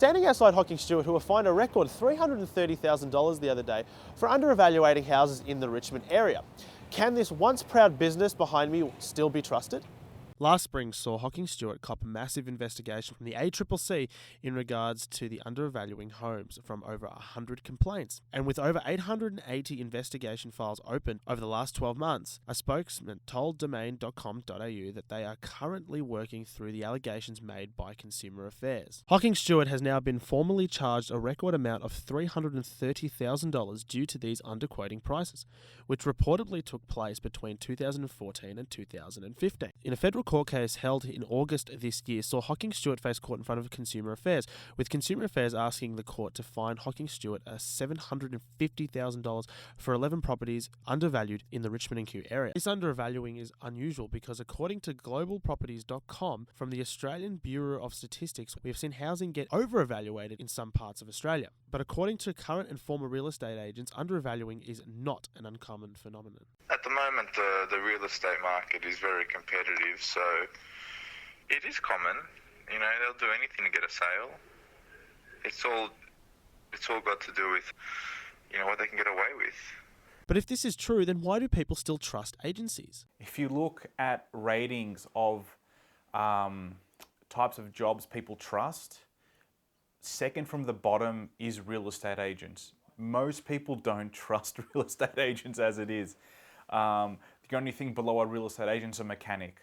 standing outside Hocking Stuart, who were fined a record $330,000 the other day for under-evaluating houses in the Richmond area. Can this once proud business behind me still be trusted? Last spring saw Hocking Stuart cop a massive investigation from the ACCC in regards to the undervaluing homes from over 100 complaints. And with over 880 investigation files open over the last 12 months, a spokesman told domain.com.au that they are currently working through the allegations made by Consumer Affairs. Hocking Stuart has now been formally charged a record amount of $330,000 due to these underquoting prices, which reportedly took place between 2014 and 2015. In a federal court case held in August this year saw Hocking Stuart face court in front of Consumer Affairs, with Consumer Affairs asking the court to fine Hocking Stuart $750,000 for 11 properties undervalued in the Richmond and Kew area. This undervaluing is unusual because according to globalproperties.com from the Australian Bureau of Statistics, we have seen housing get overevaluated in some parts of Australia. But according to current and former real estate agents, undervaluing is not an uncommon phenomenon. At the moment, the real estate market is very competitive, so it is common. You know, they'll do anything to get a sale. It's all got to do with, what they can get away with. But if this is true, then why do people still trust agencies? If you look at ratings of types of jobs people trust, second from the bottom is real estate agents. Most people don't trust real estate agents as it is. The only thing below a real estate agent is a mechanic.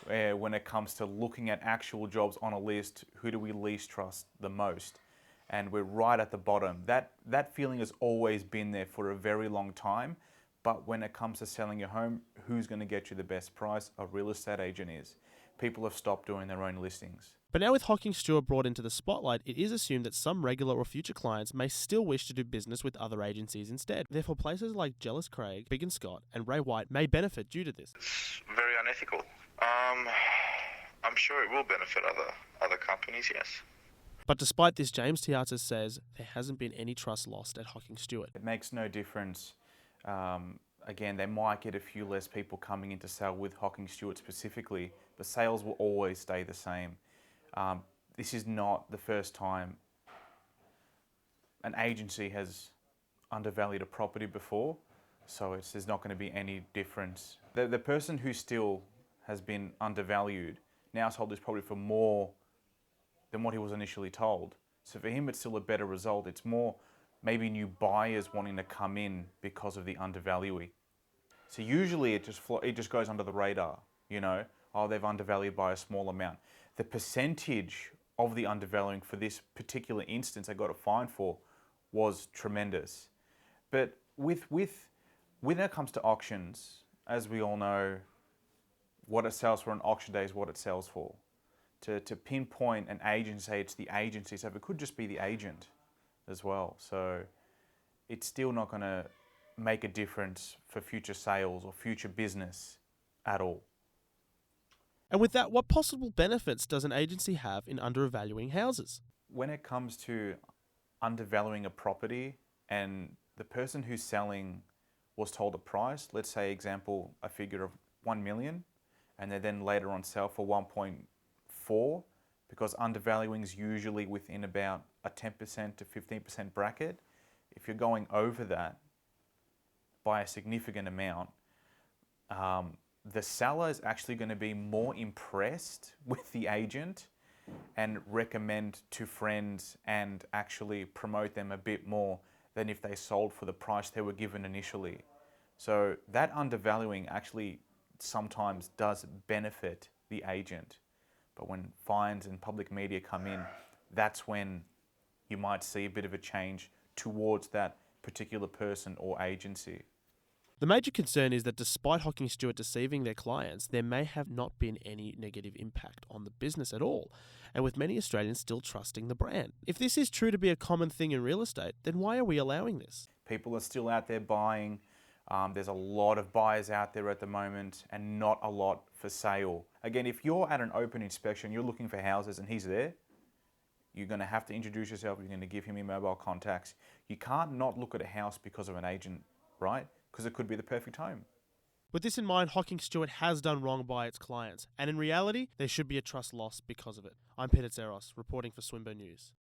When it comes to looking at actual jobs on a list, who do we least trust the most? And we're right at the bottom. That feeling has always been there for a very long time. But when it comes to selling your home, who's going to get you the best price? A real estate agent is. People have stopped doing their own listings. But now with Hocking Stuart brought into the spotlight, it is assumed that some regular or future clients may still wish to do business with other agencies instead. Therefore, places like Jellis Craig, Big & Scott and Ray White may benefit due to this. It's very unethical. I'm sure it will benefit other companies, yes. But despite this, James Tiata says there hasn't been any trust lost at Hocking Stuart. It makes no difference. Again, they might get a few less people coming in to sell with Hocking Stuart specifically, but sales will always stay the same. This is not the first time an agency has undervalued a property before, so there's not going to be any difference. The person who still has been undervalued now sold this property for more than what he was initially told. So for him, it's still a better result. It's more maybe new buyers wanting to come in because of the undervaluing. So usually it just goes under the radar, oh, they've undervalued by a small amount. The percentage of the undervaluing for this particular instance I got a fine for was tremendous. But when it comes to auctions, as we all know, what it sells for on auction day is what it sells for. To pinpoint an agent and say it's the agency, so it could just be the agent as well. So it's still not going to make a difference for future sales or future business at all. And with that, what possible benefits does an agency have in undervaluing houses? When it comes to undervaluing a property and the person who's selling was told a price, let's say example, a figure of 1 million, and they then later on sell for 1.4, because undervaluing is usually within about a 10% to 15% bracket. If you're going over that by a significant amount, the seller is actually going to be more impressed with the agent and recommend to friends and actually promote them a bit more than if they sold for the price they were given initially. So that undervaluing actually sometimes does benefit the agent. But when fines and public media come in, that's when you might see a bit of a change towards that particular person or agency. The major concern is that despite Hocking Stuart deceiving their clients, there may have not been any negative impact on the business at all, and with many Australians still trusting the brand. If this is true to be a common thing in real estate, then why are we allowing this? People are still out there buying. There's a lot of buyers out there at the moment and not a lot for sale. Again, if you're at an open inspection, you're looking for houses and he's there, you're going to have to introduce yourself, you're going to give him your mobile contacts. You can't not look at a house because of an agent, right? Because it could be the perfect home. With this in mind, Hocking Stuart has done wrong by its clients, and in reality, there should be a trust loss because of it. I'm Peter Tseros, reporting for Swinburne News.